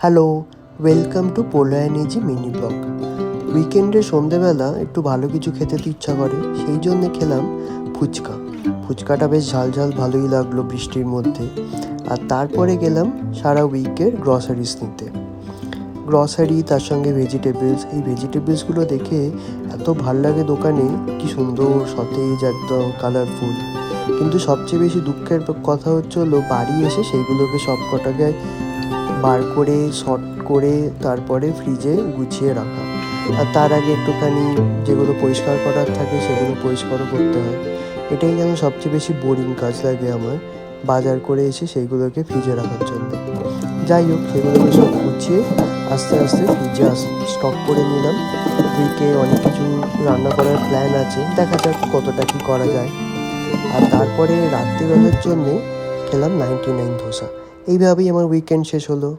Hello, welcome to polo and easy mini blog. উইকেন্ডে সন্ধেবেলা একটু ভালো কিছু খেতে তো ইচ্ছা করে, সেই জন্যে খেলাম ফুচকা। ফুচকাটা বেশ ঝাল ঝাল ভালোই লাগলো বৃষ্টির মধ্যে। আর তারপরে গেলাম সারা উইকের গ্রসারিস নিতে। গ্রসারি তার সঙ্গে ভেজিটেবলস, এই ভেজিটেবলসগুলো দেখে এত ভাল লাগে দোকানে, কি সুন্দর সতেজ একদম কালারফুল। কিন্তু সবচেয়ে বেশি দুঃখের কথা হলো বাড়ি এসে সেইগুলোকে সব কটাকে বার করে শর্ট করে তারপরে ফ্রিজে গুছিয়ে রাখা, আর তার আগে একটুখানি যেগুলো পরিষ্কার করার থাকে সেগুলো পরিষ্কারও করতে হয়। এটাই যেন সবচেয়ে বেশি বোরিং কাজ লাগে আমার, বাজার করে এসে সেইগুলোকে ফ্রিজে রাখার জন্য। যাই হোক, সেগুলোকে সব গুছিয়ে আস্তে আস্তে ফ্রিজে স্টক করে নিলাম। উইকে অনেক কিছু রান্না করার প্ল্যান আছে, দেখা যাক কতটা কী করা যায়। আর তারপরে রাত্রিবেলার জন্যে খেলাম 99 ধোসা। এইভাবেই আমার উইকেন্ড শেষ হলো।